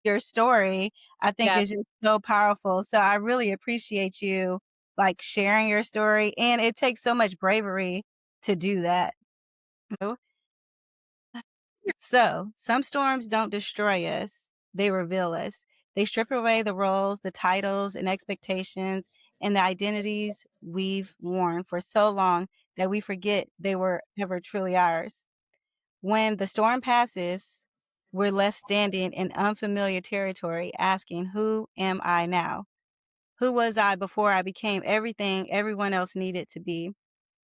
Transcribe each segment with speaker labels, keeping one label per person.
Speaker 1: your story, I think
Speaker 2: Yes.
Speaker 1: is just so powerful. So I really appreciate you, like, sharing your story, and it takes so much bravery to do that. Oh, so, some storms don't destroy us, they reveal us. They strip away the roles, the titles, and expectations, and the identities we've worn for so long that we forget they were ever truly ours. When the storm passes, we're left standing in unfamiliar territory asking, who am I now? Who was I before I became everything everyone else needed to be?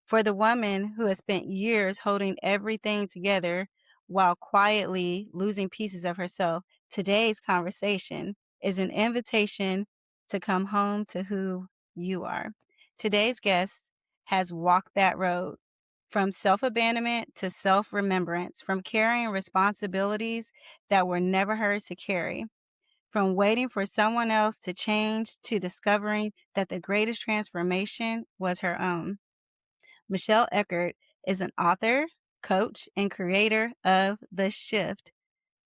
Speaker 1: For the woman who has spent years holding everything together while quietly losing pieces of herself, today's conversation is an invitation to come home to who you are. Today's guest has walked that road from self abandonment to self remembrance, from carrying responsibilities that were never hers to carry, from waiting for someone else to change to discovering that the greatest transformation was her own. Michelle Eckert is an author, coach, and creator of The Shift,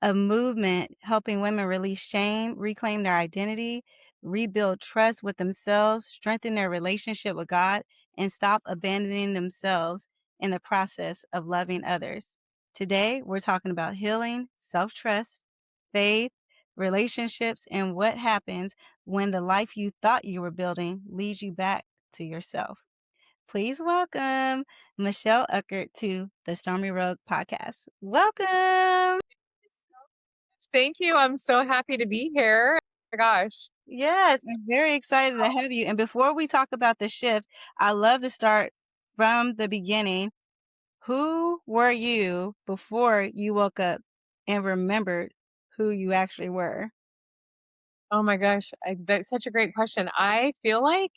Speaker 1: a movement helping women release shame, reclaim their identity, rebuild trust with themselves, strengthen their relationship with God, and stop abandoning themselves in the process of loving others. Today, we're talking about healing, self trust, faith, relationships, and what happens when the life you thought you were building leads you back to yourself. Please welcome Michelle Eckert to the Stormie Road podcast. Welcome.
Speaker 2: Thank you. I'm so happy to be here. Oh my gosh.
Speaker 1: Yes, I'm very excited to have you. And before we talk about the shift, I love to start from the beginning. Who were you before you woke up and remembered who you actually were?
Speaker 2: Oh my gosh. That's such a great question. I feel like,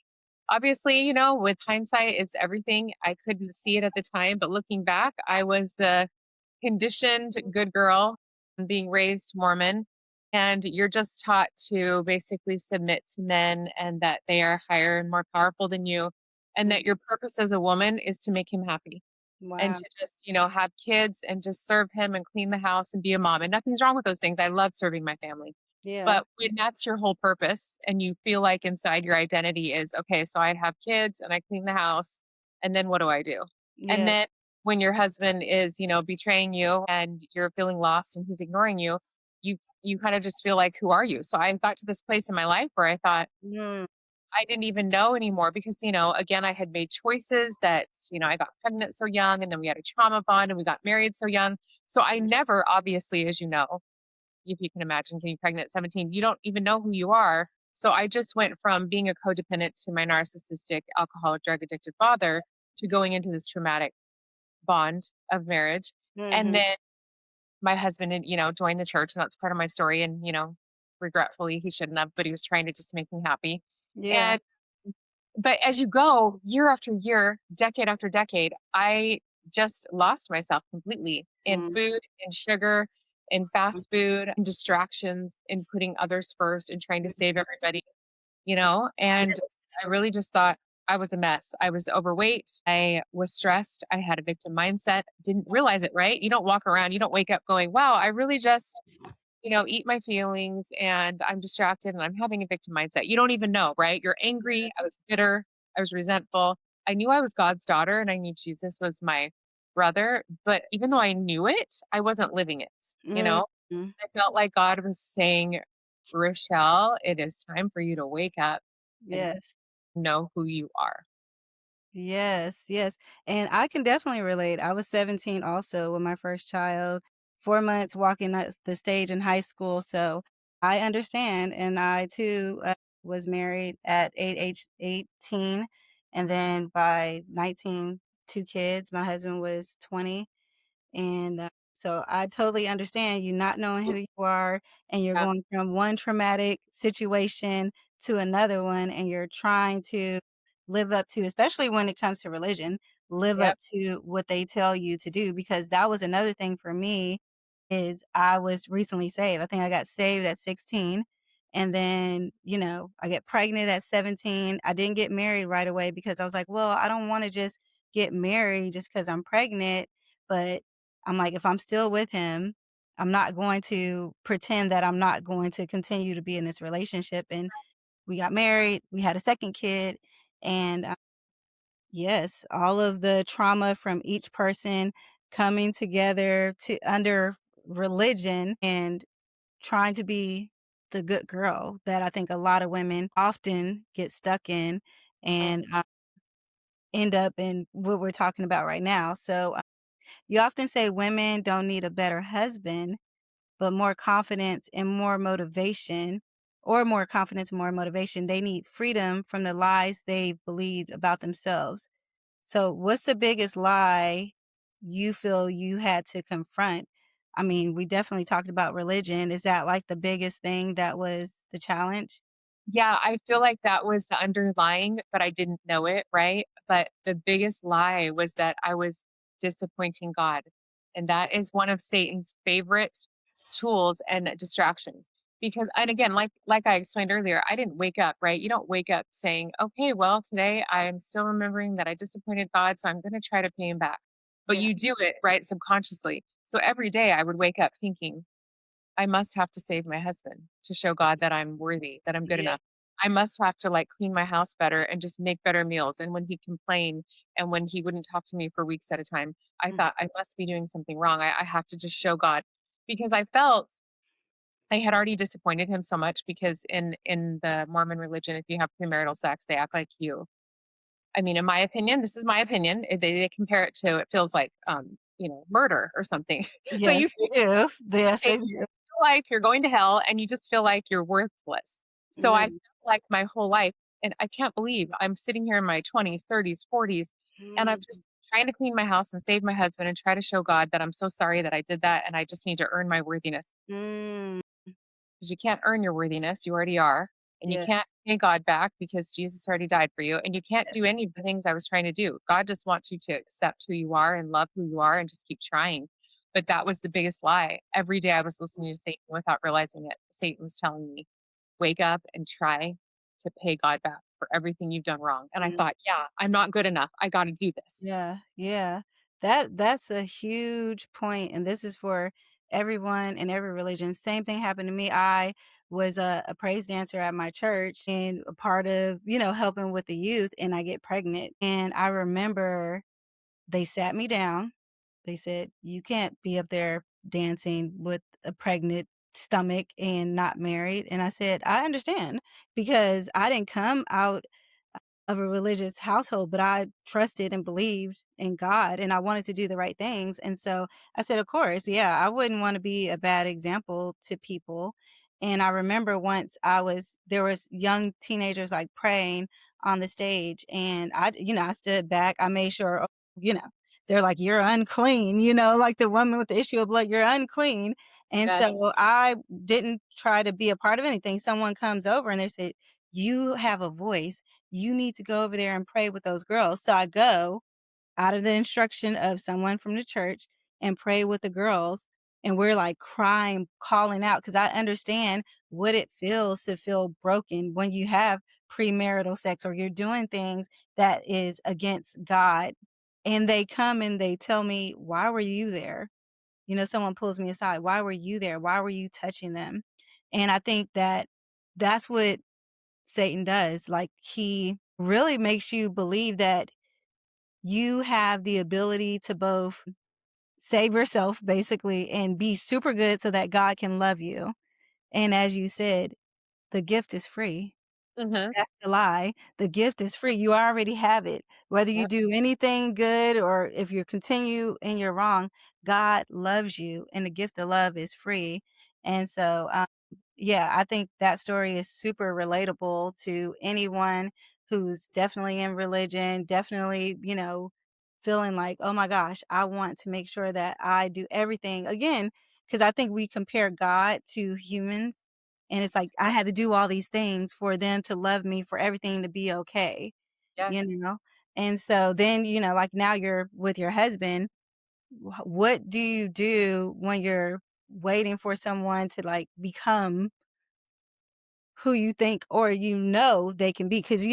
Speaker 2: obviously, with hindsight, it's everything. I couldn't see it at the time, but looking back, I was the conditioned good girl being raised Mormon. And you're just taught to basically submit to men and that they are higher and more powerful than you. And
Speaker 1: Mm,
Speaker 2: that your purpose as a woman is to make him happy and
Speaker 1: wow.
Speaker 2: to just, have kids and just serve him and clean the house and be a mom. And nothing's wrong with those things. I love serving my family.
Speaker 1: Yeah.
Speaker 2: But when that's your whole purpose and you feel like inside your identity is, okay, so I have kids and I clean the house, and then what do I do? And
Speaker 1: Yeah.
Speaker 2: then when your husband is, betraying you and you're feeling lost and he's ignoring you, you kind of just feel like, who are you? So I got to this place in my life where I thought,
Speaker 1: Mm,
Speaker 2: I didn't even know anymore because, again, I had made choices that, I got pregnant so young and then we had a trauma bond and we got married so young. So I never, obviously, as you know, if you can imagine getting pregnant at 17, you don't even know who you are. So I just went from being a codependent to my narcissistic, alcoholic, drug addicted father to going into this traumatic bond of marriage. And
Speaker 1: mhm.
Speaker 2: then my husband, joined the church, and that's part of my story. And, regretfully, he shouldn't have, but he was trying to just make me happy.
Speaker 1: Yeah.
Speaker 2: And but as you go year after year, decade after decade, I just lost myself completely in
Speaker 1: Mm,
Speaker 2: food, in sugar, in fast food, in distractions, in putting others first and trying to
Speaker 1: mhm.
Speaker 2: save everybody, and
Speaker 1: Yes.
Speaker 2: I really just thought I was a mess. I was overweight. I was stressed. I had a victim mindset. Didn't realize it, right? You don't walk around, you don't wake up going, wow, I really just eat my feelings and I'm distracted and I'm having a victim mindset. You don't even know, right? You're angry. I was bitter. I was resentful. I knew I was God's daughter and I knew Jesus was my brother. But even though I knew it, I wasn't living it. You
Speaker 1: Mhm.
Speaker 2: know, I felt like God was saying, Rochelle, it is time for you to wake up and
Speaker 1: Yes.
Speaker 2: know who you are.
Speaker 1: Yes, yes, and I can definitely relate. I was 17 also with my first child, 4 months walking the stage in high school, so I understand, and I too, was married at age 18, and then by 19, 2 kids. My husband was 20. And, so I totally understand you not knowing who you are, and you're
Speaker 2: Yeah.
Speaker 1: going from one traumatic situation to another one, and you're trying to live up to, especially when it comes to religion, live up
Speaker 2: Yep.
Speaker 1: to what they tell you to do, because that was another thing for me is I was recently saved. I think I got saved at 16, and then, I get pregnant at 17. I didn't get married right away because I was like, "Well, I don't wanna just get married just because 'cause I'm pregnant," but I'm like, if I'm still with him, I'm not going to pretend that I'm not going to continue to be in this relationship, and we got married, we had a second kid, and, yes, all of the trauma from each person coming together to under religion and trying to be the good girl that I think a lot of women often get stuck in
Speaker 2: Oh,
Speaker 1: and, end up in what we're talking about right now. So, you often say women don't need a better husband, but more confidence and more motivation, or more confidence and more motivation. They need freedom from the lies they've believed about themselves. So, what's the biggest lie you feel you had to confront? I mean, we definitely talked about religion. Is that like the biggest thing that was the challenge?
Speaker 2: yeah, I feel like that was the underlying, but I didn't know it, right? But the biggest lie was that I was disappointing God. And that is one of Satan's favorite tools and distractions. Because and again, like I explained earlier, I didn't wake up, right? You don't wake up saying, "Okay, well, today I'm still remembering that I disappointed God, so I'm going to try to pay him back." But
Speaker 1: Yeah.
Speaker 2: you do it, right, subconsciously. So every day I would wake up thinking, I must have to save my husband to show God that I'm worthy, that I'm good
Speaker 1: Yeah.
Speaker 2: enough. I must have to like clean my house better and just make better meals. And when he complained and when he wouldn't talk to me for weeks at a time, I
Speaker 1: Mhm.
Speaker 2: thought I must be doing something wrong. I have to just show God because I felt I had already disappointed him so much because in the Mormon religion, if you have premarital sex, they act like you. I mean, in my opinion, this is my opinion. They compare it to it feels like murder or something. So
Speaker 1: Yes,
Speaker 2: you
Speaker 1: they do. Yes,
Speaker 2: feel
Speaker 1: they do.
Speaker 2: like you're going to hell and you just feel like you're worthless. So I felt
Speaker 1: Mm,
Speaker 2: like my whole life, and I can't believe I'm sitting here in my 20s, 30s, 40s, and I'm
Speaker 1: mm,
Speaker 2: just trying to clean my house and save my husband and try to show God that I'm so sorry that I did that and I just need to earn my worthiness.
Speaker 1: mm.
Speaker 2: Because you can't earn your worthiness, you already are. And you
Speaker 1: Yes,
Speaker 2: can't pay God back because Jesus already died for you. And you can't
Speaker 1: yes.
Speaker 2: do any of the things I was trying to do. God just wants you to accept who you are and love who you are and just keep trying. But that was the biggest lie. Every day I was listening to Satan without realizing it. Satan was telling me, wake up and try to pay God back for everything you've done wrong. And I
Speaker 1: Mm.
Speaker 2: thought, yeah, I'm not good enough. I got to do this.
Speaker 1: Yeah, yeah. That's a huge point, and this is for everyone in every religion. Same thing happened to me. I was a praise dancer at my church and a part of, helping with the youth, and I get pregnant. And I remember they sat me down. They said, "You can't be up there dancing with a pregnant stomach and not married." And I said, "I understand because I didn't come out of a religious household, but I trusted and believed in God and I wanted to do the right things." And so I said, "Of course, yeah, I wouldn't want to be a bad example to people." And I remember once there was young teenagers like praying on the stage and I stood back. I made sure, you know, they're like, "You're unclean," like the woman with the issue of blood, "You're unclean." And
Speaker 2: Yes.
Speaker 1: so I didn't try to be a part of anything. Someone comes over and they say, "You have a voice. You need to go over there and pray with those girls." So I go out of the instruction of someone from the church and pray with the girls. And we're like crying, calling out because I understand what it feels to feel broken when you have premarital sex or you're doing things that is against God. And they come and they tell me, "Why were you there?" Someone pulls me aside. "Why were you there? Why were you touching them?" And I think that that's what Satan does. Like, he really makes you believe that you have the ability to both save yourself basically and be super good so that God can love you. And as you said, the gift is free.
Speaker 2: Hmm.
Speaker 1: That's the lie. The gift is free. You already have it. Whether you
Speaker 2: Yep.
Speaker 1: do anything good or if you continue in your wrong, God loves you and the gift of love is free. And so, yeah, I think that story is super relatable to anyone who's definitely in religion, definitely, feeling like, "Oh my gosh, I want to make sure that I do everything." Again, because I think we compare God to humans and it's like, I had to do all these things for them to love me, for everything to be okay, you
Speaker 2: Yes.
Speaker 1: know? And so then, like now you're with your husband, what do you do when you're waiting for someone to like become who you think or they can be? Because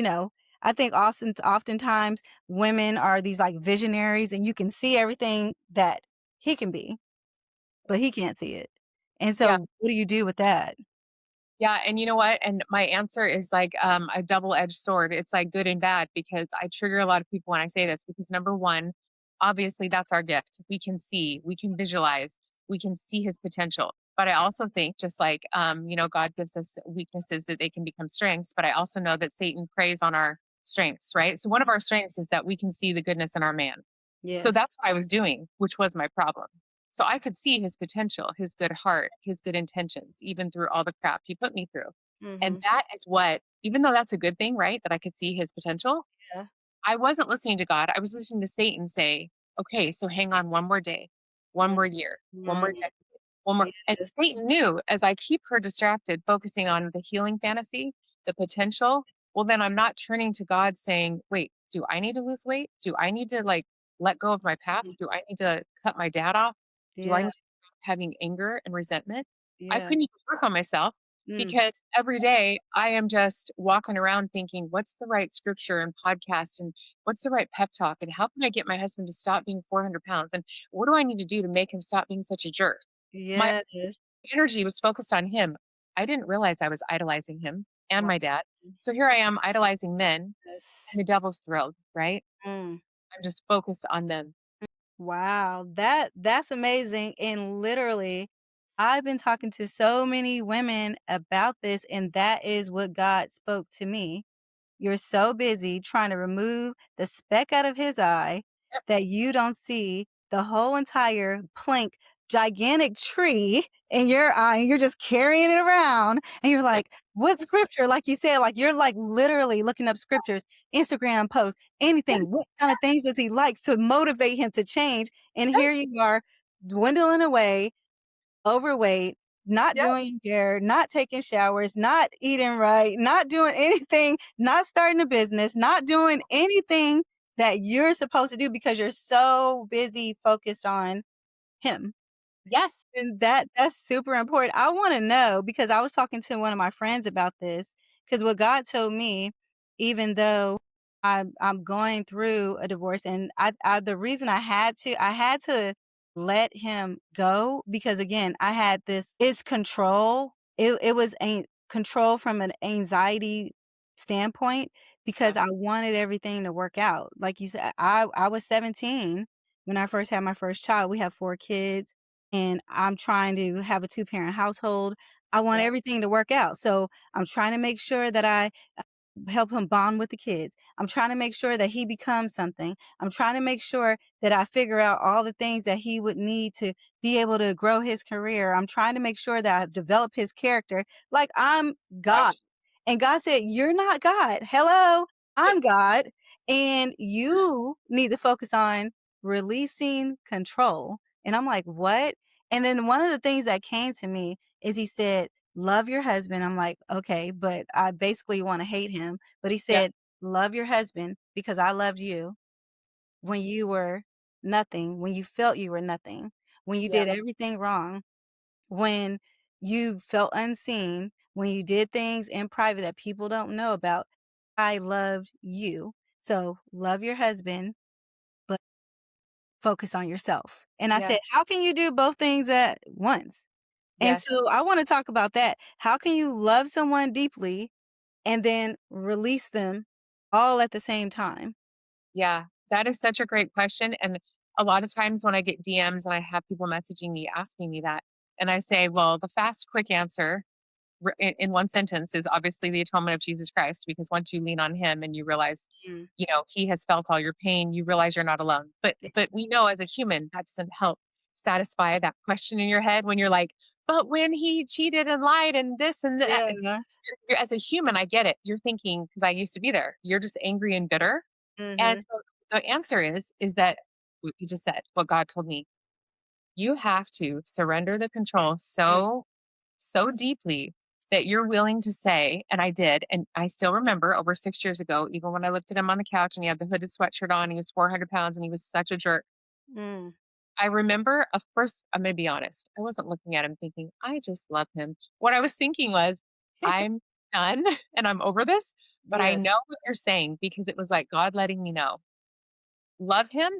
Speaker 1: I think oftentimes women are these like visionaries and you can see everything that he can be, but he can't see it. And
Speaker 2: Yeah.
Speaker 1: so what do you do with that?
Speaker 2: Yeah, and you know what? And my answer is like, a double-edged sword. It's like good and bad because I trigger a lot of people when I say this because number 1, obviously that's our gift. We can see, we can visualize, we can see his potential. But I also think just like, God gives us weaknesses that they can become strengths, but I also know that Satan preys on our strengths, right? So one of our strengths is that we can see the goodness in our man. So
Speaker 1: Yes.
Speaker 2: that's what I was doing, which was my problem. So I could see his potential, his good heart, his good intentions, even through all the crap he put me through. And
Speaker 1: Mhm.
Speaker 2: that is what, even though that's a good thing, right? That I could see his potential,
Speaker 1: Yeah.
Speaker 2: I wasn't listening to God. I was listening to Satan say, okay, so hang on one more day, one
Speaker 1: Mm,
Speaker 2: more year, one more
Speaker 1: mm,
Speaker 2: decade, one more. And
Speaker 1: yes.
Speaker 2: Satan knew as I keep her distracted, focusing on the healing fantasy, the potential, well, then I'm not turning to God saying, wait, do I need to lose weight? Do I need to like let go of my
Speaker 1: Mm,
Speaker 2: past? Do I need to cut my dad off? Do I
Speaker 1: yeah,
Speaker 2: need to stop having anger and resentment? I
Speaker 1: yeah.
Speaker 2: couldn't even work on myself
Speaker 1: Mm,
Speaker 2: because every day I am just walking around thinking, what's the right scripture and podcast and what's the right pep talk? And how can I get my husband to stop being 400 pounds? And what do I need to do to make him stop being such a jerk? My
Speaker 1: yes.
Speaker 2: energy was focused on him. I didn't realize I was idolizing him and
Speaker 1: Wow.
Speaker 2: my dad. So here I am idolizing men, and
Speaker 1: Yes.
Speaker 2: the devil's thrilled, right?
Speaker 1: Mm.
Speaker 2: I'm just focused on them.
Speaker 1: Wow, that's amazing, and literally, I've been talking to so many women about this, and that is what God spoke to me. You're so busy trying to remove the speck out of his eye
Speaker 2: Yep.
Speaker 1: that you don't see the whole entire plank, gigantic tree in your eye, and you're just carrying it around, and you're like, "What
Speaker 2: Yes.
Speaker 1: scripture?" Like you said, like, you're, like, literally looking up scriptures, Instagram posts, anything.
Speaker 2: Yes.
Speaker 1: What kind of things does he like to motivate him to change? And here
Speaker 2: Yes.
Speaker 1: you are dwindling away, overweight, not
Speaker 2: Yep.
Speaker 1: doing your hair, not taking showers, not eating right, not doing anything, not starting a business, not doing anything that you're supposed to do because you're so busy focused on him.
Speaker 2: Yes.
Speaker 1: And that's super important. I wanna know because I was talking to one of my friends about this. Because what God told me, even though I'm going through a divorce and I the reason I had to let him go because again, I had this it's control. It was a control from an anxiety standpoint
Speaker 2: Yeah.
Speaker 1: because I wanted everything to work out. Like you said, I was 17 when I first had my first child. We have 4 kids and I'm trying to have a two-parent household. I want
Speaker 2: Yeah.
Speaker 1: everything to work out. So I'm trying to make sure that I help him bond with the kids. I'm trying to make sure that he becomes something. I'm trying to make sure that I figure out all the things that he would need to be able to grow his career. I'm trying to make sure that I develop his character like I'm God.
Speaker 2: Gosh.
Speaker 1: And God said, "You're not God. Hello, I'm God. And you need to focus on releasing control." And I'm like, "What?" And then one of the things that came to me is he said, "Love your husband." I'm like, "Okay, but I basically want to hate him." But he
Speaker 2: Yeah.
Speaker 1: said, "Love your husband because I loved you when you were nothing, when you felt you were nothing, when you
Speaker 2: Yeah.
Speaker 1: did everything wrong, when you felt unseen, when you did things in private that people don't know about. I loved you. So love your husband, but focus on yourself." And I
Speaker 2: Yeah.
Speaker 1: said, "How can you do both things at once?" And
Speaker 2: Yes.
Speaker 1: so I want to talk about that. How can you love someone deeply and then release them all at the same time?
Speaker 2: Yeah, that is such a great question, and a lot of times when I get DMs and I have people messaging me asking me that, and I say, "Well, the fast, quick answer in one sentence is obviously the atonement of Jesus Christ, because once you lean on him and you realize,
Speaker 1: Mm,
Speaker 2: he has felt all your pain, you realize you're not alone."
Speaker 1: yeah,
Speaker 2: But we know as a human that doesn't help satisfy that question in your head when you're like, "But when he cheated and lied and this and that," and
Speaker 1: yeah.
Speaker 2: as a human, I get it. You're thinking because I used to be there. You're just angry and bitter, and
Speaker 1: Mhm,
Speaker 2: so the answer is that what you just said, what God told me. You have to surrender the control
Speaker 1: mm,
Speaker 2: so deeply that you're willing to say, and I did, and I still remember over 6 years ago, even when I looked at him on the couch and he had the hooded sweatshirt on, he was 400 pounds and he was such a jerk.
Speaker 1: mm.
Speaker 2: I remember of first, I'm gonna be honest, I wasn't looking at him thinking, I just love him. What I was thinking was, I'm done and I'm over this, but I
Speaker 1: Yes.
Speaker 2: know what you're saying because it was like God letting me know. Love him.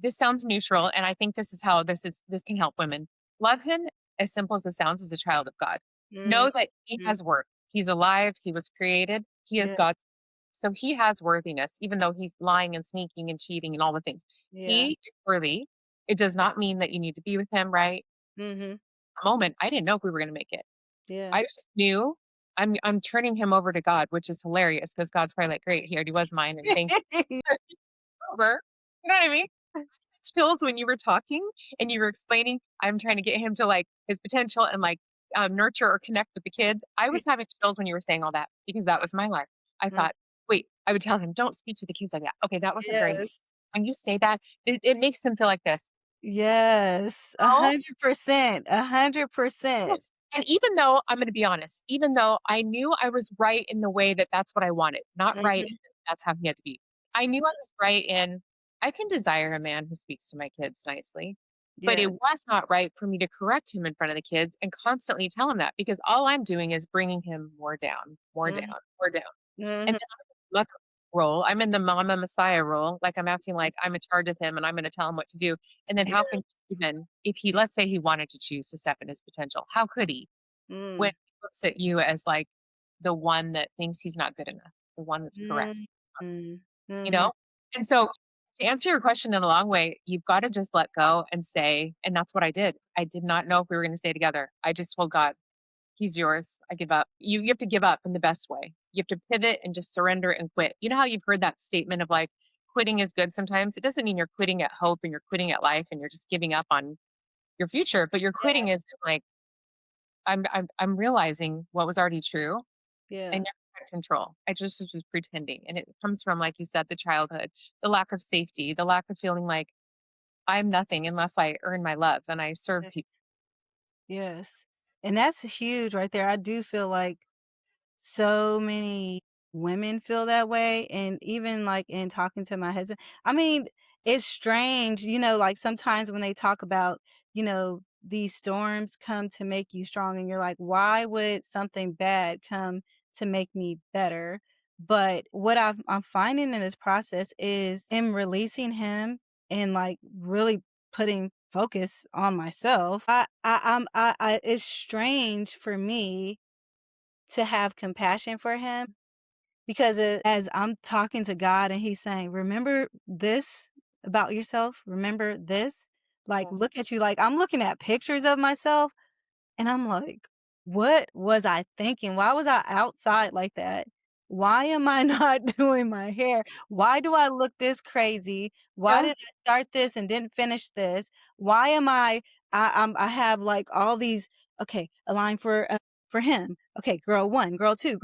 Speaker 2: This sounds neutral, and I think this is how this can help women. Love him as simple as it sounds, is a child of God.
Speaker 1: Mhm.
Speaker 2: Know that he has worth. He's alive, he was created, he is
Speaker 1: Yeah,
Speaker 2: God's, so he has worthiness, even though he's lying and sneaking and cheating and all the things.
Speaker 1: yeah.
Speaker 2: He is worthy. It does not mean that you need to be with him, right?
Speaker 1: Mhm.
Speaker 2: Moment, I didn't know if we were gonna make it.
Speaker 1: Yeah.
Speaker 2: I just knew I'm turning him over to God, which is hilarious because God's probably like, "Great, he already was mine, and thank you." Over. You know what I mean? Chills when you were talking and you were explaining, I'm trying to get him to, like, his potential and, like, nurture or connect with the kids. I was having chills when you were saying all that because that was my life. I
Speaker 1: Mm,
Speaker 2: thought, "Wait," I would tell him, "Don't speak to the kids like that. Okay, that wasn't very nice.
Speaker 1: yes.
Speaker 2: When you say that, it makes them feel like this."
Speaker 1: Yes.
Speaker 2: Oh,
Speaker 1: 100%, 100%.
Speaker 2: yes. And even though I'm gonna be honest, even though I knew I was right in the way that that's what I wanted, not right as
Speaker 1: Mhm.
Speaker 2: in that's how he had to be. I knew I was right in I can desire a man who speaks to my kids nicely, but
Speaker 1: Yeah.
Speaker 2: it was not right for me to correct him in front of the kids and constantly tell him that because all I'm doing is bringing him more down,
Speaker 1: Mhm.
Speaker 2: more down. And
Speaker 1: Mhm.
Speaker 2: then I'm in the mother role, I'm in the mama messiah role, like I'm acting like I'm in charge of him and I'm gonna tell him what to do. And then
Speaker 1: Yeah.
Speaker 2: how can he even if he let's say he wanted to choose to step in his potential, how could he when
Speaker 1: Mm.
Speaker 2: he looks at you as like the one that thinks he's not good enough, the one that's correct,
Speaker 1: Mm. Mm.
Speaker 2: you
Speaker 1: Mhm.
Speaker 2: know? And so to answer your question in a long way, you've got to just let go and say, and that's what I did. I did not know if we were going to stay together. I just told God, He's yours. I give up. You have to give up in the best way. You have to pivot and just surrender and quit. You know how you've heard that statement of like quitting is good sometimes? It doesn't mean you're quitting at hope and you're quitting at life and you're just giving up on your future, but you're
Speaker 1: Yeah.
Speaker 2: quitting is like I'm realizing what was already true. I
Speaker 1: Yeah.
Speaker 2: never had control. I just was pretending, and it comes from, like you said, the childhood, the lack of safety, the lack of feeling like I'm nothing unless I earn my love and I serve
Speaker 1: Yes.
Speaker 2: people.
Speaker 1: Yes. And that's huge right there. I do feel like so many women feel that way, and even, like, in talking to my husband I mean, it's strange, like, sometimes when they talk about, these storms come to make you strong, and you're like, "Why would something bad come to make me better?" But what I'm finding in this process is in releasing him and, like, really putting focus on myself, it's strange for me to have compassion for him because as I'm talking to God and he's saying, "Remember this about yourself? Remember this?" Like,
Speaker 2: Yeah.
Speaker 1: look at you, like, I'm looking at pictures of myself and I'm like, "What was I thinking? Why was I outside like that? Why am I not doing my hair? Why do I look this crazy? Why
Speaker 2: Yeah.
Speaker 1: did I start this and didn't finish this? Why am I have, like, all these okay, a line for him. Okay, girl 1, girl 2,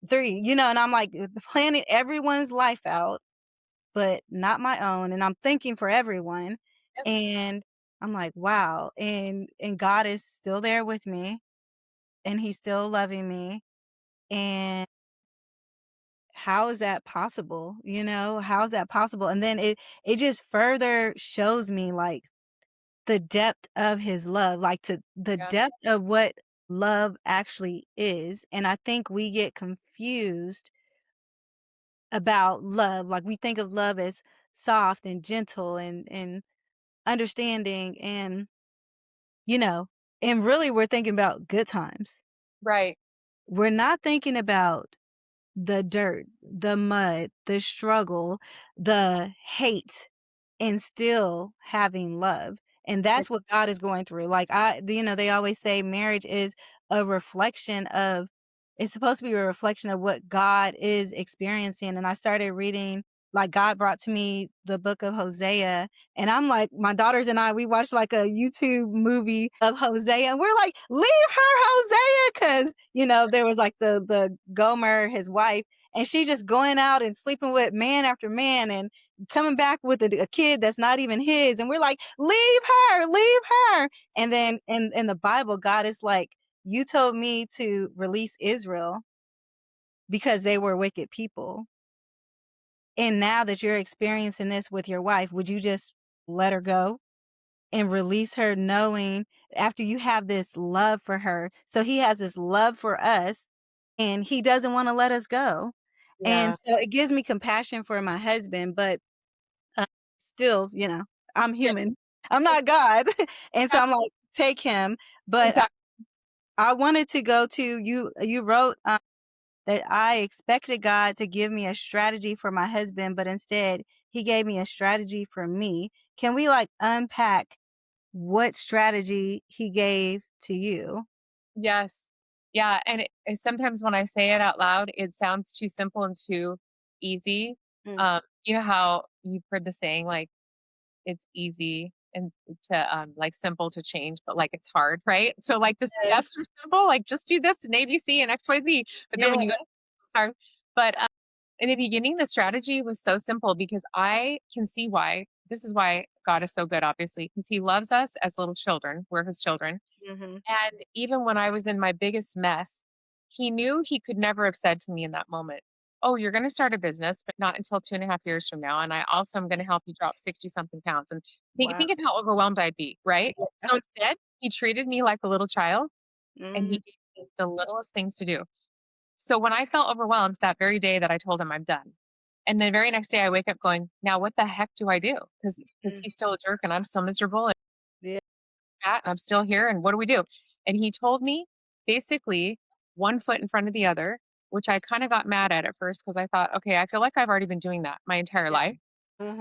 Speaker 1: 3," and I'm, like, planning everyone's life out but not my own, and I'm thinking for everyone,
Speaker 2: Yep.
Speaker 1: and I'm like, "Wow," and God is still there with me, and He's still loving me, and how is that possible, How is that possible? And then it just further shows me, like, the depth of His love, like, to the
Speaker 2: Yeah.
Speaker 1: depth of what love actually is, and I think we get confused about love, like, we think of love as soft and gentle and understanding you know, and really we're thinking about good times.
Speaker 2: Right.
Speaker 1: We're not thinking about the dirt, the mud, the struggle, the hate, and still having love. And
Speaker 2: Right.
Speaker 1: that's what God is going through. Like they always say marriage is a reflection of it's supposed to be a reflection of what God is experiencing. And I started reading like God brought to me the book of Hosea. And I'm like, my daughters and I, we watched like a YouTube movie of Hosea and we're like, leave her Hosea. Cause, there was like the Gomer, his wife, and she just going out and sleeping with man after man and coming back with a kid that's not even his. And we're like, leave her. And then in the Bible, God is like, you told me to release Israel because they were wicked people. And now that you're experiencing this with your wife, would you just let her go and release her knowing after you have this love for her? So he has this love for us and he doesn't want to let us go. And
Speaker 2: Yeah.
Speaker 1: so it gives me compassion for my husband, but still, I'm
Speaker 2: Yeah.
Speaker 1: human. I'm not God. And so
Speaker 2: Yeah.
Speaker 1: I'm like, take him. But
Speaker 2: Exactly.
Speaker 1: I wanted to go to you wrote, that I expected God to give me a strategy for my husband, but instead he gave me a strategy for me. Can we, like, unpack what strategy he gave to you?
Speaker 2: Yes. Yeah, and sometimes when I say it out loud, it sounds too simple and too easy.
Speaker 1: Mm.
Speaker 2: You know how you've heard the saying, like, it's easy and like, simple to change, but, like, it's hard, right? So, like, the
Speaker 1: Yes.
Speaker 2: steps are simple, like, just do this and ABC and XYZ, but then
Speaker 1: Yeah.
Speaker 2: when you go it's hard. But, in the beginning, the strategy was so simple because I can see why. This is why God is so good, obviously, because He loves us as little children. We're His children.
Speaker 1: Mhm.
Speaker 2: And even when I was in my biggest mess, he knew he could never have said to me in that moment, "Oh, you're going to start a business, but not until 2.5 years from now. And I also am going to help you drop 60 something pounds." And
Speaker 1: Wow.
Speaker 2: think of how overwhelmed I'd be, right?
Speaker 1: Yeah.
Speaker 2: So instead, he treated me like a little child and
Speaker 1: Mm,
Speaker 2: he gave me the littlest things to do. So when I felt overwhelmed that very day that I told him I'm done, and the very next day I wake up going, now what the heck do I do? Because
Speaker 1: mm.
Speaker 2: he's still a jerk and I'm still miserable
Speaker 1: Yeah.
Speaker 2: and I'm still here and what do we do? And he told me basically one foot in front of the other, which I kind of got mad at first because I thought, okay, I feel like I've already been doing that my entire
Speaker 1: Yeah.
Speaker 2: life.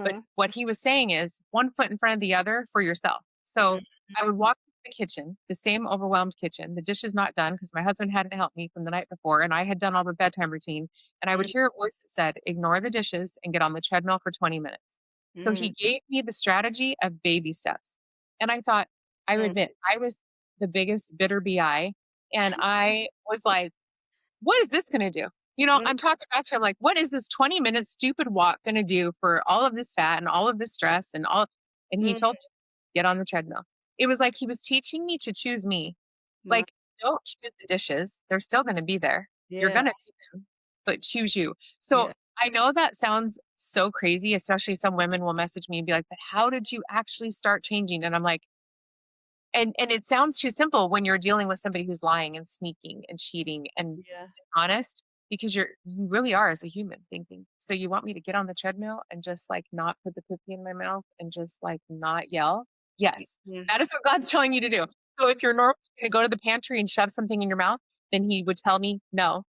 Speaker 2: But
Speaker 1: Uh-huh.
Speaker 2: what he was saying is one foot in front of the other for yourself. So
Speaker 1: Mhm.
Speaker 2: I would walk into the kitchen, the same overwhelmed kitchen, the dishes not done because my husband hadn't helped me from the night before and I had done all the bedtime routine. And I would
Speaker 1: Mm,
Speaker 2: hear a voice that said, ignore the dishes and get on the treadmill for 20 minutes. So he
Speaker 1: mm,
Speaker 2: gave me the strategy of baby steps. And I thought, I would
Speaker 1: mm,
Speaker 2: admit, I was the biggest bitter BI. And I was like, what is this gonna do?
Speaker 1: mm,
Speaker 2: I'm talking back to him like, what is this 20-minute stupid walk gonna do for all of this fat and all of this stress and all and he
Speaker 1: mm.
Speaker 2: told me, get on the treadmill. It was like he was teaching me to choose me.
Speaker 1: Wow.
Speaker 2: Like, don't choose the dishes. They're still gonna be there. You're
Speaker 1: Yeah.
Speaker 2: gonna do them, but choose you. So
Speaker 1: Yeah.
Speaker 2: I know that sounds so crazy, especially some women will message me and be like, but how did you actually start changing? And I'm like, and it sounds too simple when you're dealing with somebody who's lying and sneaking and cheating and
Speaker 1: Yeah.
Speaker 2: dishonest because you really are as a human thinking. So you want me to get on the treadmill and just like not put the cookie in my mouth and just like not yell? Yes.
Speaker 1: Mm,
Speaker 2: That is what God's telling you to do. So if you're normally going to go to the pantry and shove something in your mouth, then he would tell me, no,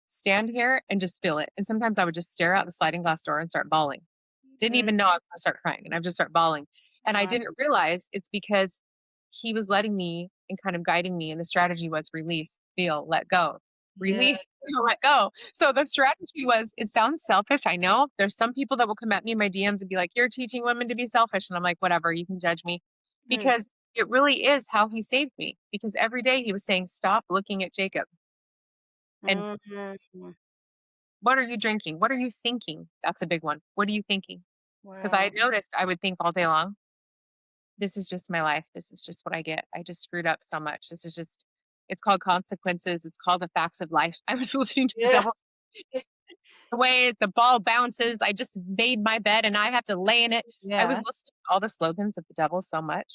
Speaker 2: stand here and just feel it. And sometimes I would just stare out the sliding glass door and start bawling. Didn't
Speaker 1: mm.
Speaker 2: even know I was gonna start crying, and I would just start bawling, and I
Speaker 1: Wow.
Speaker 2: didn't realize it's because he was letting me and kind of guiding me, and the strategy was release, feel, let go.
Speaker 1: Yeah.
Speaker 2: Release, feel, let go. So the strategy was it sounds selfish, I know. There's some people that will come at me in my DMs and be like, "You're teaching women to be selfish," and I'm like, "Whatever, you can judge me."
Speaker 1: Mm,
Speaker 2: Because it really is how he saved me, because every day he was saying, "Stop looking at Jacob." And
Speaker 1: mhm.
Speaker 2: what are you drinking? What are you thinking? That's a big one. What are you thinking? Because I
Speaker 1: Wow.
Speaker 2: had noticed I would think all day long, this is just my life. This is just what I get. I just screwed up so much. This is just, it's called consequences. It's called the facts of life. I was listening to the
Speaker 1: Yeah.
Speaker 2: devil. Just the way the ball bounces, I just made my bed and I have to lay in it. I was
Speaker 1: Yeah.
Speaker 2: listening to all the slogans of the devil so much.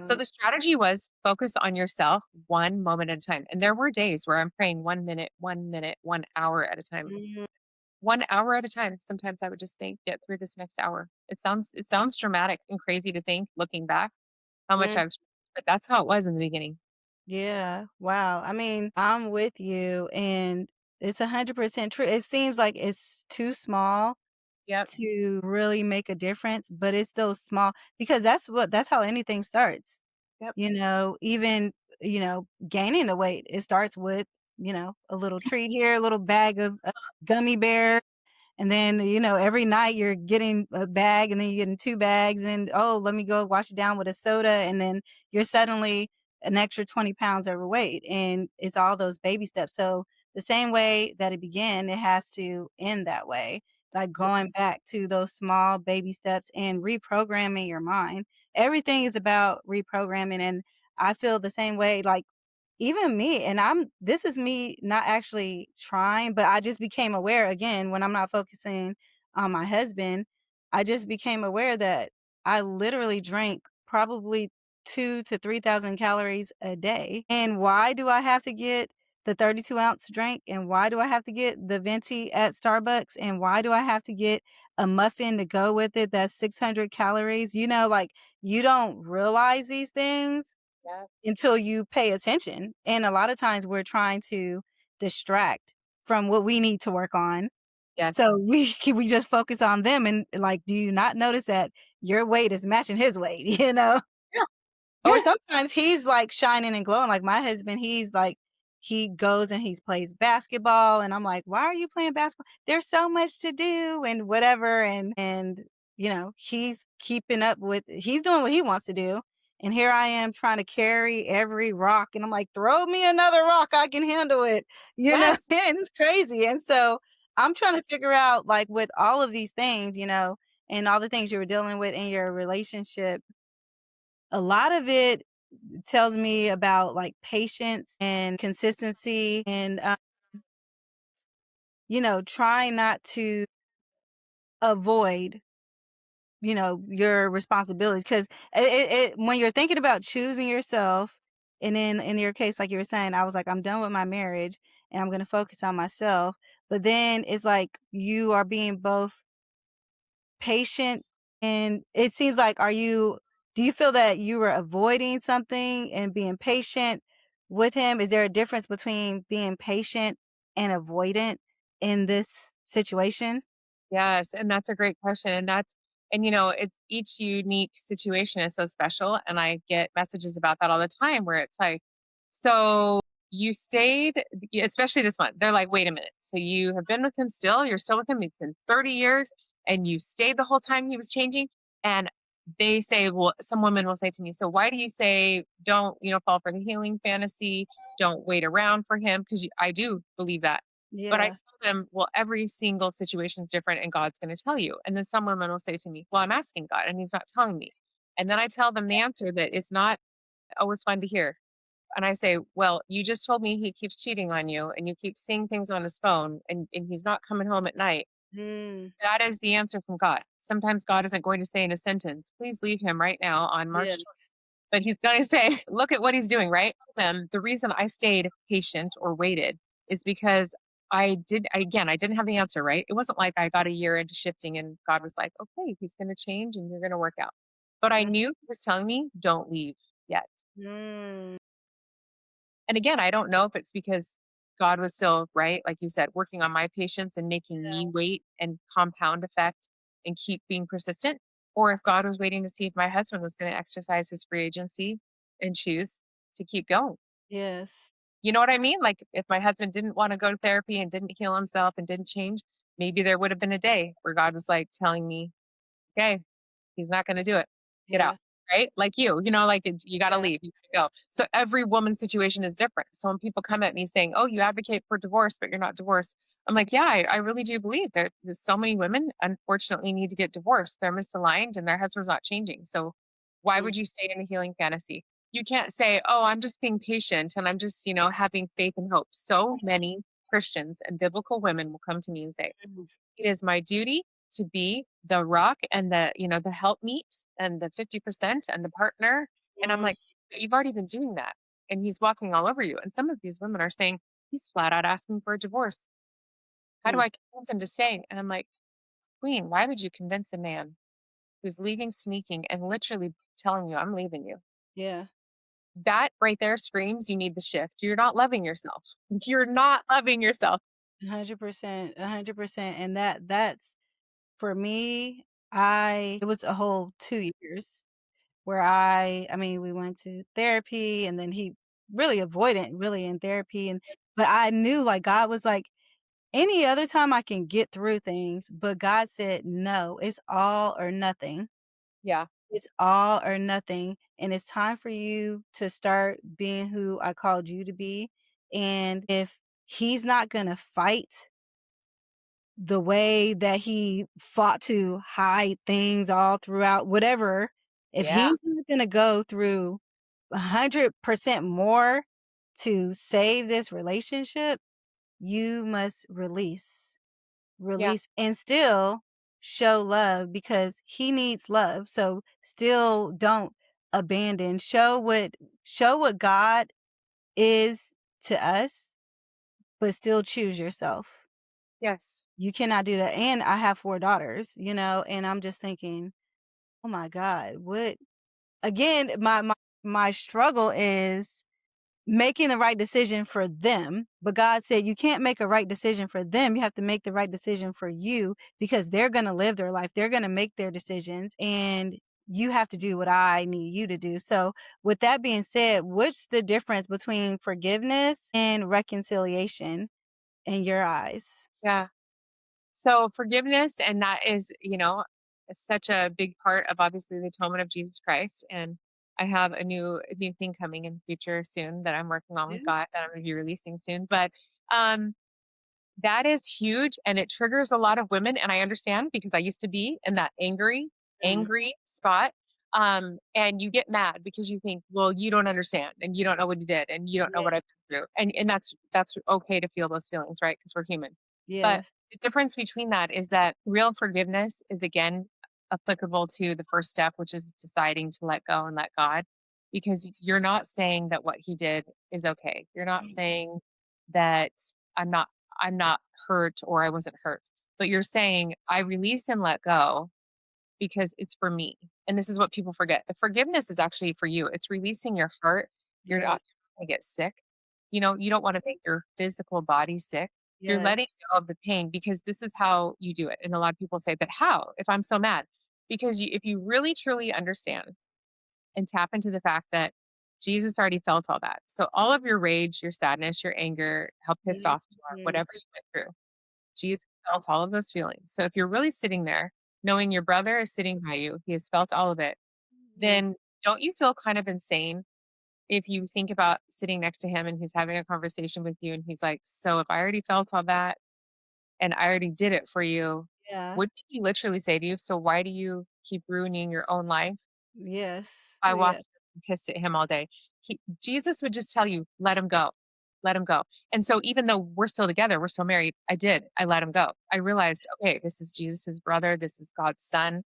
Speaker 2: So
Speaker 1: Wow.
Speaker 2: the strategy was focus on yourself one moment at a time. And there were days where I'm praying 1 minute, 1 minute, 1 hour at a time.
Speaker 1: Mhm.
Speaker 2: 1 hour at a time. Sometimes I would just think, get through this next hour. It sounds dramatic and crazy to think looking back how much
Speaker 1: Mm.
Speaker 2: but that's how it was in the beginning.
Speaker 1: Yeah. Wow. I mean, I'm with you, and it's 100% true. It seems like it's too small
Speaker 2: Yep,
Speaker 1: to really make a difference, but it's those small, because that's how anything starts.
Speaker 2: yep,
Speaker 1: Even, gaining the weight, it starts with, a little treat here, a little bag of gummy bear. And then, every night you're getting a bag, and then you're getting 2 bags, and, "Oh, let me go wash it down with a soda," and then you're suddenly an extra 20 pounds overweight, and it's all those baby steps. So, the same way that it began, it has to end that way, like going
Speaker 2: yes,
Speaker 1: back to those small baby steps and reprogramming your mind. Everything is about reprogramming, and I feel the same way, like, even me, and this is me not actually trying, but I just became aware again when I'm not focusing on my husband. I just became aware that I literally drank probably 2 to 3,000 calories a day. And why do I have to get the 32-ounce drink? And why do I have to get the venti at Starbucks? And why do I have to get a muffin to go with it that's 600 calories? Like, you don't realize these things
Speaker 2: Yeah.
Speaker 1: until you pay attention. And a lot of times we're trying to distract from what we need to work on.
Speaker 2: Yes.
Speaker 1: So we just focus on them and like, do you not notice that your weight is matching his weight, you know?
Speaker 2: Yeah.
Speaker 1: Or
Speaker 2: Yes.
Speaker 1: sometimes he's like shining and glowing. Like my husband, he's like, he goes and he plays basketball. And I'm like, why are you playing basketball? There's so much to do and whatever. And, you know, he's keeping up with, he's doing what he wants to do. And here I am trying to carry every rock. And I'm like, throw me another rock. I can handle it, you know?
Speaker 2: Yes.
Speaker 1: And it's crazy. And so I'm trying to figure out, like, with all of these things, you know, and all the things you were dealing with in your relationship, a lot of it tells me about like patience and consistency and, you know, trying not to avoid, you know, your responsibilities. Cause when you're thinking about choosing yourself, and then in your case, like you were saying, I was like, I'm done with my marriage and I'm going to focus on myself. But then it's like you are being both patient, and it seems like, do you feel that you were avoiding something and being patient with him? Is there a difference between being patient and avoidant in this situation?
Speaker 2: Yes, and that's a great question, and it's each unique situation is so special, and I get messages about that all the time where it's like, "So you stayed," especially this one, they're like, "Wait a minute, so you have been with him still? You're still with him? It's been 30 years, and you stayed the whole time he was changing?" And they say, well, some women will say to me, "So why do you say don't, fall for the healing fantasy, don't wait around for him?" Because I do believe that. But I
Speaker 1: Yeah.
Speaker 2: tell them, "Well, every single situation is different and God's gonna tell you." And then some women will say to me, "Well, I'm asking God and he's not telling me." And then I tell them the answer that is not always fun to hear. And I say, "Well, you just told me he keeps cheating on you and you keep seeing things on his phone and he's not coming home at night."
Speaker 1: Mm,
Speaker 2: That is the answer from God. Sometimes God isn't going to say in a sentence, "Please leave him right now on
Speaker 1: yeah.
Speaker 2: March," but he's gonna say, "Look at what he's doing," right? The reason I stayed patient or waited is because I didn't have the answer, right? It wasn't like I got a year into shifting and God was like, "Okay, he's gonna change and you're gonna work out." But I
Speaker 1: Mm,
Speaker 2: knew he was telling me, "Don't leave yet."
Speaker 1: mm,
Speaker 2: And again, I don't know if it's because God was still, right, like you said, working on my patience and making me wait and compound effect and keep being persistent, or if God was waiting to see if my husband was going to exercise his free agency and choose to keep going.
Speaker 1: yes.
Speaker 2: You know what I mean? Like if my husband didn't want to go to therapy and didn't heal himself and didn't change, maybe there would have been a day where God was like telling me, "Okay, he's not gonna do it. Get out."
Speaker 1: Yeah.
Speaker 2: Right? Like like you gotta
Speaker 1: Yeah.
Speaker 2: leave, you gotta go. So every woman's situation is different. So when people come at me saying, "Oh, you advocate for divorce, but you're not divorced." I'm like, "Yeah, I really do believe that there's so many women unfortunately need to get divorced. They're misaligned and their husband's not changing. So why
Speaker 1: Mm,
Speaker 2: would you stay in a healing fantasy?" You can't say, "Oh, I'm just being patient and I'm just, having faith and hope." So many Christians and biblical women will come to me and say,
Speaker 1: mm,
Speaker 2: "It is my duty to be the rock and the helpmeet and the 50% and the partner." And I'm
Speaker 1: mm,
Speaker 2: like, "You've already been doing that. And he's walking all over you." And some of these women are saying, "He's flat out asking for a divorce. How do
Speaker 1: mm.
Speaker 2: I convince him to stay?" And I'm like, "Queen, why would you convince a man who's leaving sneaking and literally telling you, 'I'm leaving you'?"
Speaker 1: Yeah.
Speaker 2: That right there screams you need the shift. You're not loving yourself. You're not loving yourself.
Speaker 1: 100%. 100%. And that's for me, it was a whole 2 years where I mean, we went to therapy and then he really avoidant, really in therapy. But I knew like God was like, any other time I can get through things, but God said, no, it's all or nothing.
Speaker 2: Yeah.
Speaker 1: It's all or nothing. And it's time for you to start being who I called you to be. And if he's not going to fight the way that he fought to hide things all throughout, whatever, if
Speaker 2: Yeah.
Speaker 1: he's not gonna go through 100% more to save this relationship, you must release.
Speaker 2: Yeah.
Speaker 1: Release and still show love because he needs love. So still don't abandon. Show what God is to us, but still choose yourself.
Speaker 2: Yes.
Speaker 1: You cannot do that, and I have 4 daughters, and I'm just thinking, "Oh my god, what" again, my my struggle is making the right decision for them. But God said, you can't make a right decision for them. You have to make the right decision for you because they're going to live their life. They're going to make their decisions and you have to do what I need you to do. So with that being said, what's the difference between forgiveness and reconciliation in your eyes?
Speaker 2: Yeah. So forgiveness, and that is, such a big part of obviously the atonement of Jesus Christ. And I have a new thing coming in the future soon that I'm working on with
Speaker 1: Yeah.
Speaker 2: God that I'm going to be releasing soon. But um, that is huge and it triggers a lot of women. And I understand because I used to be in that
Speaker 1: Mm.
Speaker 2: angry spot. And you get mad because you think, well, you don't understand and you don't know what you did and you don't know
Speaker 1: Yeah.
Speaker 2: what I've been through. And that's okay to feel those feelings, right? Because we're human. But
Speaker 1: Yes.
Speaker 2: the difference between that is that real forgiveness is again applicable to the first step, which is deciding to let go and let God. Because you're not saying that what he did is okay. You're not saying that I'm not I'm not hurt or I wasn't hurt. But you're saying, I release and let go because it's for me. And this is what people forget. The forgiveness is actually for you. It's releasing your heart. You're
Speaker 1: Yeah.
Speaker 2: not going to get sick. You don't want to make your physical body sick. You're
Speaker 1: Yes.
Speaker 2: letting go of the pain because this is how you do it. And a lot of people say, but how if I'm so mad? Because if you really truly understand and tap into the fact that Jesus already felt all that. So all of your rage, your sadness, your anger, how pissed off you are,
Speaker 1: Mhm.
Speaker 2: whatever you went through, Jesus felt all of those feelings. So if you're really sitting there, knowing your brother is sitting by you, he has felt all of it,
Speaker 1: Mhm.
Speaker 2: then don't you feel kind of insane if you think about sitting next to him and he's having a conversation with you and he's like, so if I already felt all that and I already did it for you,
Speaker 1: Yeah.
Speaker 2: what did he literally say to you? So why do you keep ruining your own life
Speaker 1: Yes.
Speaker 2: by
Speaker 1: Yeah.
Speaker 2: walking and pissed at him all day? Jesus would just tell you, let him go. Let him go. And so even though we're still together, we're still married, I did. I let him go. I realized, okay, this is Jesus's brother. This is God's son.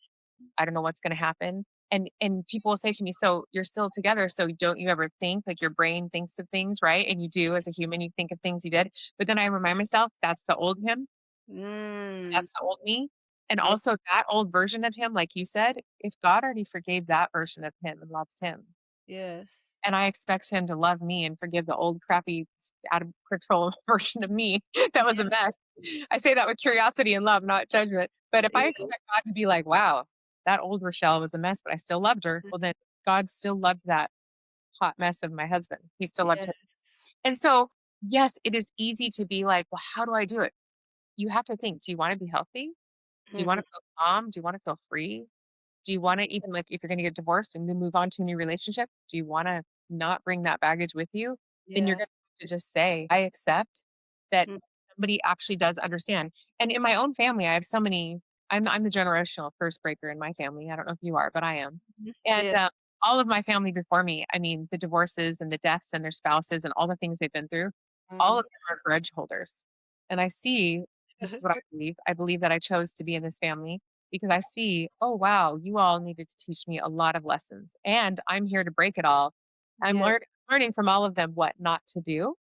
Speaker 2: I don't know what's going to happen. And people will say to me, so you're still together. So don't you ever think like your brain thinks of things, right? And you do as a human, you think of things you did. But then I remind myself that's the old him.
Speaker 1: Mm.
Speaker 2: That's the old me. And
Speaker 1: Yeah.
Speaker 2: also that old version of him, like you said, if God already forgave that version of him and loves him,
Speaker 1: Yes.
Speaker 2: and I expect him to love me and forgive the old crappy out of control version of me that was a
Speaker 1: Yeah.
Speaker 2: mess. I say that with curiosity and love, not judgment. But if I
Speaker 1: Yeah.
Speaker 2: expect God to be like, wow, that old Rochelle was a mess, but I still loved her, well, then God still loved that hot mess of my husband. He still loved him.
Speaker 1: Yes.
Speaker 2: And so, yes, it is easy to be like, well, how do I do it? You have to think, do you want to be healthy? Do you want
Speaker 1: Mhm.
Speaker 2: to feel calm? Do you want to feel free? Do you wanna even, like, if you're gonna get divorced and then move on to a new relationship, do you wanna not bring that baggage with you? Then you're
Speaker 1: Yeah.
Speaker 2: gonna have to just say, "I accept that
Speaker 1: Mm.
Speaker 2: somebody actually does understand." And in my own family, I have so many I'm the generational curse breaker in my family. I don't know if you are, but I am.
Speaker 1: Mhm.
Speaker 2: And,
Speaker 1: Yes.
Speaker 2: all of my family before me, I mean, the divorces and the deaths and their spouses and all the things they've been through, all
Speaker 1: Mhm.
Speaker 2: of them are grudge holders. And I see this is what I believe. I believe that I chose to be in this family because I see, oh, wow, you all needed to teach me a lot of lessons. And I'm here to break it all. I'm
Speaker 1: Yeah.
Speaker 2: learning from all of them what not to do,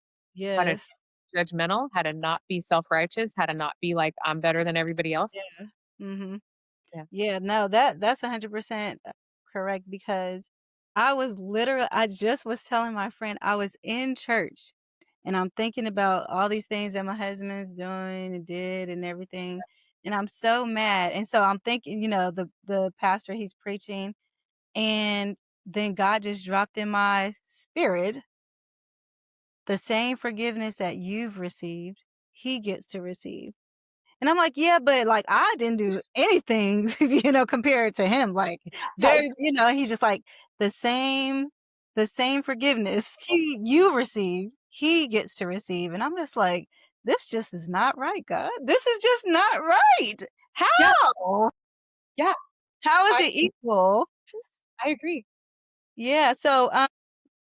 Speaker 2: how to
Speaker 1: Yes.
Speaker 2: be judgmental, how to not be self righteous, how to not be like, I'm better than everybody else.
Speaker 1: Yeah. Mhm.
Speaker 2: Yeah.
Speaker 1: Yeah, no, that's 100% correct because I just was telling my friend I was in church and I'm thinking about all these things that my husband's doing and did and everything, and I'm so mad, and so I'm thinking, the pastor, he's preaching, and then God just dropped in my spirit, "The same forgiveness that you've received, he gets to receive." And I'm like, "Yeah, but, like, I didn't do anything, compared to him, like,
Speaker 2: Yeah.
Speaker 1: he's just like, the same forgiveness you receive, he gets to receive." And I'm just like, "This just is not right, God. This is just not right.
Speaker 2: Yeah.
Speaker 1: How?
Speaker 2: Yeah.
Speaker 1: How is
Speaker 2: I,
Speaker 1: it equal?"
Speaker 2: I agree.
Speaker 1: Yeah, so,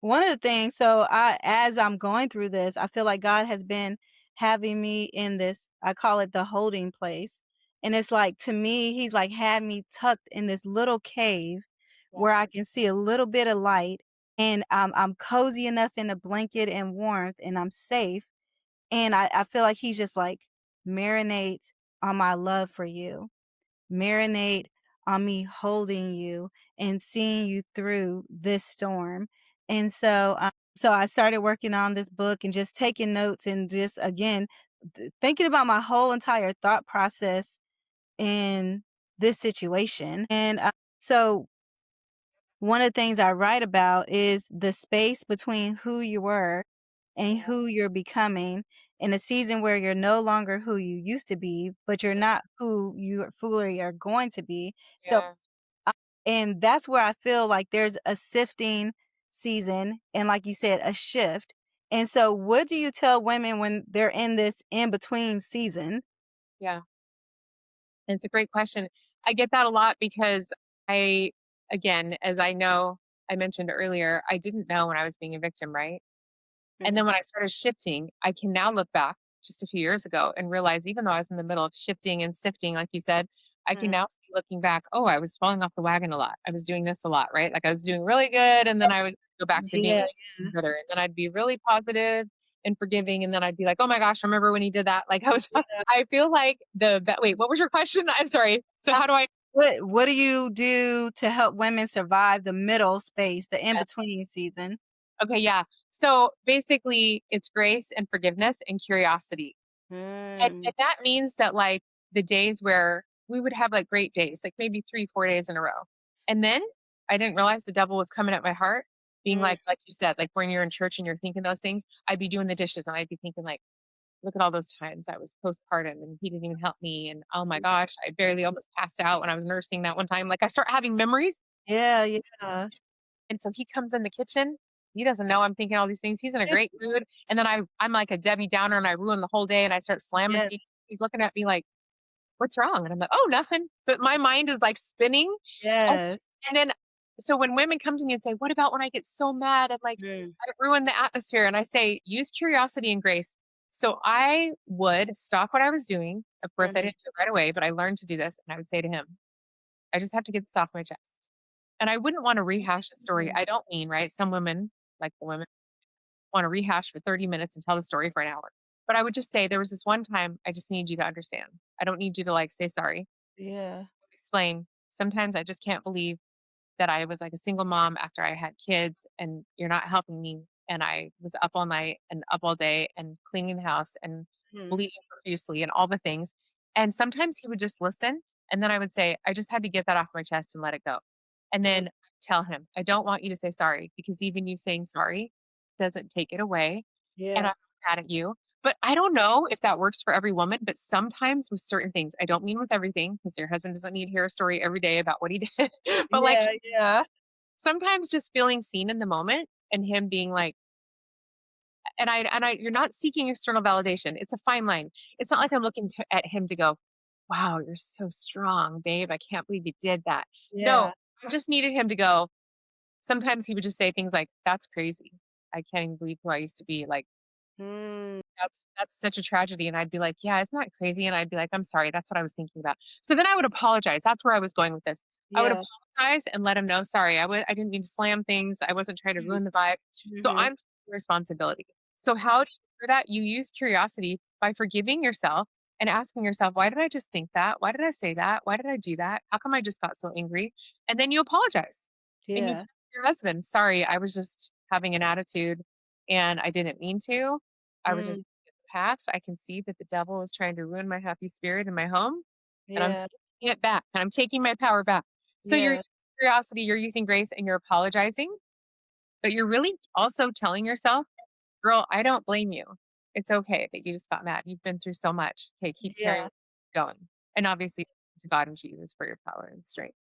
Speaker 1: one of the things as I'm going through this, I feel like God has been having me in this, I call it the holding place. And it's like, to me, he's like had me tucked in this little cave
Speaker 2: Yeah.
Speaker 1: where I can see a little bit of light and I'm cozy enough in a blanket and warmth and I'm safe. And I feel like he's just like, marinate on my love for you. Marinate on me holding you and seeing you through this storm. And so I started working on this book and just taking notes and just again thinking about my whole entire thought process in this situation. And so one of the things I write about is the space between who you were and
Speaker 2: Yeah.
Speaker 1: who you're becoming in a season where you're no longer who you used to be, but you're
Speaker 2: Yeah.
Speaker 1: not who you fully are going to be. So,
Speaker 2: Yeah.
Speaker 1: uh, and that's where I feel like there's a sifting season and, like you said, a shift. And so, what do you tell women when they're in this in between season?
Speaker 2: Yeah. It's a great question. I get that a lot because I, again, as I know, I mentioned earlier, I didn't know when I was being a victim, right? And then
Speaker 1: Mhm.
Speaker 2: when I started shifting, I can now look back just a few years ago and realize even though I was in the middle of shifting and sifting, like you said, I can
Speaker 1: Mm.
Speaker 2: now see looking back, oh, I was falling off the wagon a lot. I was doing this a lot, right? Like I was doing really good. And then I would go back to being
Speaker 1: Yeah, yeah,
Speaker 2: bitter. And then I'd be really positive and forgiving. And then I'd be like, oh my gosh, remember when he did that? Like I was,
Speaker 1: yeah.
Speaker 2: I feel like wait, what was your question? I'm sorry. So
Speaker 1: Uh,
Speaker 2: how do I,
Speaker 1: what do you do to help women survive the middle space, the in between season?
Speaker 2: okay, yeah. So basically it's grace and forgiveness and curiosity. And
Speaker 1: Mm,
Speaker 2: that means that, like, the days where we would have, like, great days, like, maybe 3, 4 days in a row. And then I didn't realize the devil was coming at my heart, being
Speaker 1: mm,
Speaker 2: like you said, like, when you're in church and you're thinking those things, I'd be doing the dishes and I'd be thinking, like, "Look at all those times I was postpartum and he didn't even help me, and oh my
Speaker 1: mm.
Speaker 2: gosh, I barely almost passed out when I was nursing that one time." Like, I start having memories,
Speaker 1: Yeah, yeah.
Speaker 2: and so he comes in the kitchen. He doesn't know I'm thinking all these things. He's in a great mood, and then I'm like a Debbie Downer, and I ruin the whole day, and I start slamming
Speaker 1: Yes,
Speaker 2: things. He's looking at me like, "What's wrong?" And I'm like, "Oh, nothing." But my mind is like spinning. And
Speaker 1: yes.
Speaker 2: and then so when women come to me and say, "What about when I get so mad and like
Speaker 1: Mm,
Speaker 2: I ruin the atmosphere?" And I say, "Use curiosity and grace." So I would stop what I was doing. Of course, I
Speaker 1: mhm,
Speaker 2: didn't do it right away, but I learned to do this. And I would say to him, I just have to get this off my chest. And I wouldn't want to rehash the story.
Speaker 1: mm.
Speaker 2: I don't mean, right? Some women, like the women, want to rehash for 30 minutes and tell the story for an hour. But I would just say, there was this one time I just need you to understand. I don't need you to like say sorry,
Speaker 1: Yeah.
Speaker 2: explain. Sometimes I just can't believe that I was like a single mom after I had kids and you're not helping me. And I was up all night and up all day and cleaning the house and
Speaker 1: Mm,
Speaker 2: bleeding profusely and all the things. And sometimes he would just listen. And then I would say, I just had to get that off my chest and let it go. And
Speaker 1: mm.
Speaker 2: then tell him, I don't want you to say sorry because even you saying sorry doesn't take it away. And
Speaker 1: Yeah,
Speaker 2: I'm mad at you. But I don't know if that works for every woman, but sometimes with certain things, I don't mean with everything because your husband doesn't need to hear a story every day about what he did. But like
Speaker 1: yeah, yeah.
Speaker 2: sometimes just feeling seen in the moment and him being like, and I you're not seeking external validation. It's a fine line. It's not like I'm looking at him to go, "Wow, you're so strong, babe. I can't believe you did that." No,
Speaker 1: Yeah.
Speaker 2: I just needed him to go. Sometimes he would just say things like, "That's crazy. I can't even believe who I used to be." Like,
Speaker 1: Mm,
Speaker 2: that's such a tragedy, and I'd be like, "Yeah, isn't that crazy?" And I'd be like, "I'm sorry, that's what I was thinking about." So then I would apologize, that's where I was going with this. I would
Speaker 1: yeah.
Speaker 2: apologize and let him know, "Sorry, I didn't mean to slam things, I wasn't trying to
Speaker 1: Mm,
Speaker 2: ruin the vibe." So
Speaker 1: mhm.
Speaker 2: I'm taking responsibility. So how do you do that? You use curiosity by forgiving yourself and asking yourself, "Why did I just think that? Why did I say that? Why did I do that? How come I just got so angry?" And then you apologize, and you
Speaker 1: Yeah,
Speaker 2: tell your husband, "Sorry, I was just having an attitude, and I didn't mean to. I was just
Speaker 1: mm,
Speaker 2: past, I can see that the devil is trying to ruin my happy spirit in my home, and I'm
Speaker 1: yeah,
Speaker 2: taking it back, and I'm taking my power back." So you're
Speaker 1: yeah,
Speaker 2: using curiosity, you're using grace, and you're apologizing, but you're really also telling yourself, "Girl, I don't blame you. It's okay that you just got mad. You've been through so much. Okay, keep
Speaker 1: yeah.
Speaker 2: carrying going." And obviously to God and Jesus for your power and strength.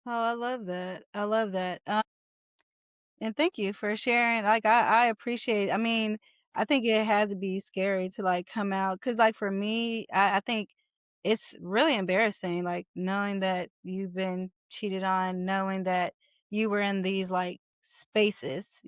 Speaker 1: Oh, I love that. I love that. And thank you for sharing. Like I appreciate I mean, I think it had to be scary to like come out because like for me, I think it's really embarrassing, like knowing that you've been cheated on, knowing that you were in these like spaces,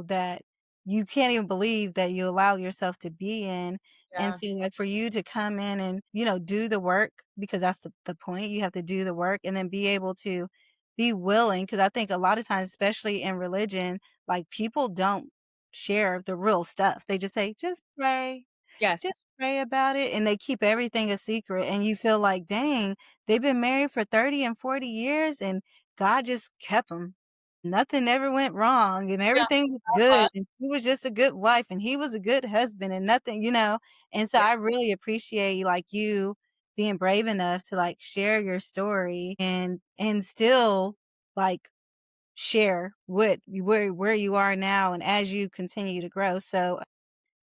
Speaker 1: that you can't even believe that you allowed yourself to be in. And
Speaker 2: Yeah.
Speaker 1: so like for you to come in and, do the work because that's the point. You have to do the work and then be able to be willing, because I think a lot of times, especially in religion, like, people don't share the real stuff. They just say, just
Speaker 2: Yes.
Speaker 1: pray about it," and they keep everything a secret, and you feel like, "Dang, they've been married for 30 and 40 years, and God just kept them." nothing ever went wrong and
Speaker 2: Yeah.
Speaker 1: everything was
Speaker 2: Uh-huh.
Speaker 1: good and she was just a good wife and he was a good husband and nothing, and so
Speaker 2: Yeah.
Speaker 1: I really appreciate, like, you being brave enough to, like, share your story and still, like, share where you are now and as you continue to grow, so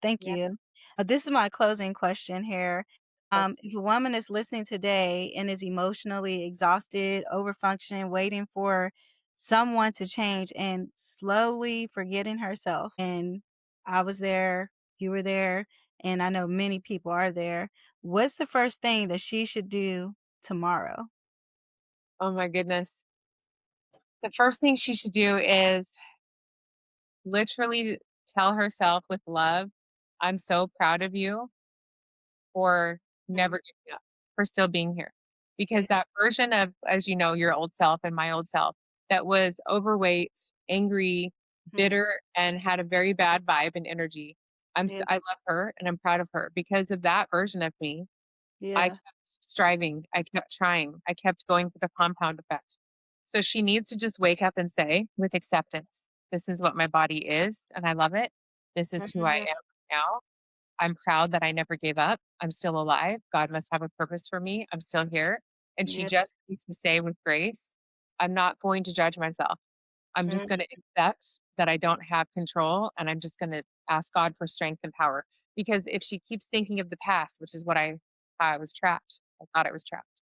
Speaker 1: thank
Speaker 2: Yeah.
Speaker 1: you. This is my closing question here.
Speaker 2: Sure.
Speaker 1: If a woman is listening today and is emotionally exhausted, overfunctioning, waiting for someone to change and slowly forgetting herself, and I was there, you were there, and I know many people are there, what's the first thing that she should do tomorrow?
Speaker 2: Oh my goodness. The first thing she should do is literally tell herself with love, "I'm so proud of you for
Speaker 1: Mm,
Speaker 2: never giving up, for still being here."
Speaker 1: yeah,
Speaker 2: Because that version of, as you know, your old self and my old self that was overweight, angry,
Speaker 1: mhm,
Speaker 2: bitter, and had a very bad vibe and energy.
Speaker 1: yeah,
Speaker 2: I love her and I'm proud of her because of that version of me. I
Speaker 1: yeah,
Speaker 2: kept striving, I kept trying, I kept going for the compound effect. So she needs to just wake up and say, with acceptance, "This is what my body is, and I love it. This is who I
Speaker 1: mhm,
Speaker 2: am now. I'm proud that I never gave up. I'm still alive. God must have a purpose for me. I'm still here." And she
Speaker 1: yeah,
Speaker 2: just needs to say with grace, "I'm not going to judge myself. I'm just
Speaker 1: mm,
Speaker 2: gonna accept that I don't have control, and I'm just gonna ask God for strength and power." Because if she keeps thinking of the past, which is how I was trapped, I thought I was trapped,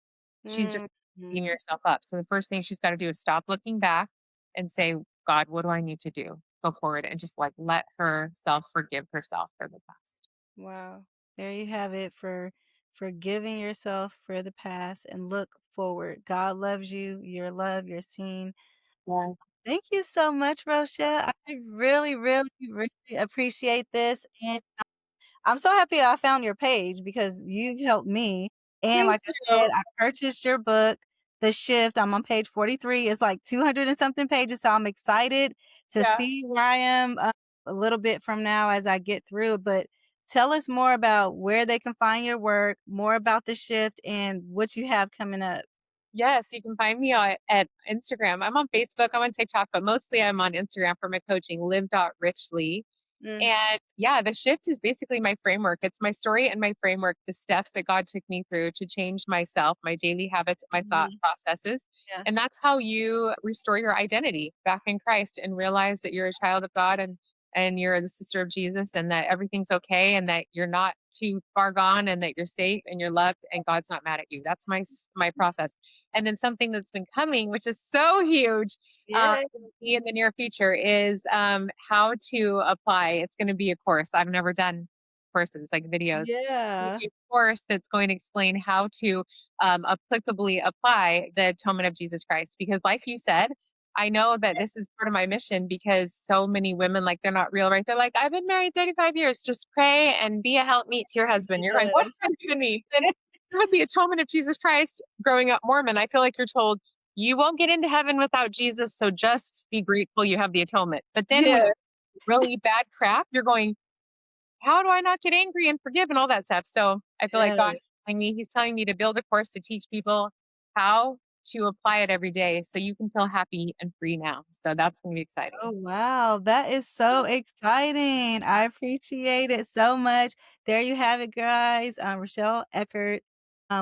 Speaker 2: she's just
Speaker 1: mm,
Speaker 2: beating
Speaker 1: mhm,
Speaker 2: herself up. So the first thing she's gotta do is stop looking back and say, "God, what do I need to do?" Go forward and just, like, let herself forgive herself for the past.
Speaker 1: wow. There you have it for forgiving yourself for the past and look forward. God loves you. You're loved. You're seen.
Speaker 2: Yeah.
Speaker 1: Thank you so much, Rochelle. I really, really, really appreciate this, and I'm so happy I found your page because you helped me, and
Speaker 2: Thank
Speaker 1: like I
Speaker 2: you.
Speaker 1: said, I purchased your book, The Shift. I'm on page 43. It's like 200 and something pages, so I'm excited to
Speaker 2: Yeah.
Speaker 1: see where I am, a little bit from now as I get through it, but tell us more about where they can find your work, more about The Shift, and what you have coming up.
Speaker 2: Yes, you can find me at Instagram. I'm on Facebook, I'm on TikTok, but mostly I'm on Instagram for my coaching, live.richly.
Speaker 1: Mm,
Speaker 2: And yeah, the shift is basically my framework. It's my story and my framework, the steps that God took me through to change myself, my daily habits, my thought
Speaker 1: mhm,
Speaker 2: processes.
Speaker 1: yeah.
Speaker 2: And that's how you restore your identity back in Christ and realize that you're a child of God and you're the sister of Jesus and that everything's okay and that you're not too far gone and that you're safe and you're loved and God's not mad at you. That's my process. And then something that's been coming, which is so huge,
Speaker 1: Yeah,
Speaker 2: in the near future is how to apply. It's going to be a course. I've never done courses like videos. It's going to
Speaker 1: yeah,
Speaker 2: be a course that's going to explain how to applicably apply the atonement of Jesus Christ. Because, like you said, I know that this is part of my mission because so many women, like, they're not real, right? They're like, "I've been married 35 years. Just pray and be a helpmeet to your husband." You're going, "What does
Speaker 1: yes.
Speaker 2: that even mean?" And with the atonement of Jesus Christ, growing up Mormon, I feel like you're told, "You won't get into heaven without Jesus, so just be grateful you have the atonement." But then when
Speaker 1: Yeah,
Speaker 2: you really bad crap, you're going, "How do I not get angry and forgive and all that stuff?" So I feel like God
Speaker 1: yes.
Speaker 2: is telling me, He's telling me to build a course to teach people how to apply it every day so you can feel happy and free now. So that's going to be
Speaker 1: Oh,
Speaker 2: exciting.
Speaker 1: wow, that is so exciting. I appreciate it so much. There you have it, guys. Richelle Eckerd.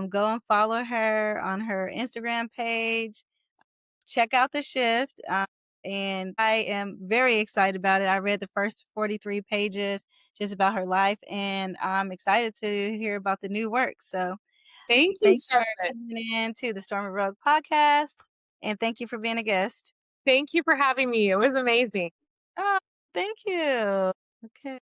Speaker 1: Go and follow her on her Instagram page. Check out The Shift. And I am very excited about it. I read the first 43 pages just about her life, and I'm excited to hear about the new work. So
Speaker 2: Thank you
Speaker 1: thank you
Speaker 2: so
Speaker 1: for
Speaker 2: much.
Speaker 1: tuning in to the Stormy Rogue podcast, and thank you for being a guest.
Speaker 2: Thank you for having me. It was amazing.
Speaker 1: Oh, thank you. Okay.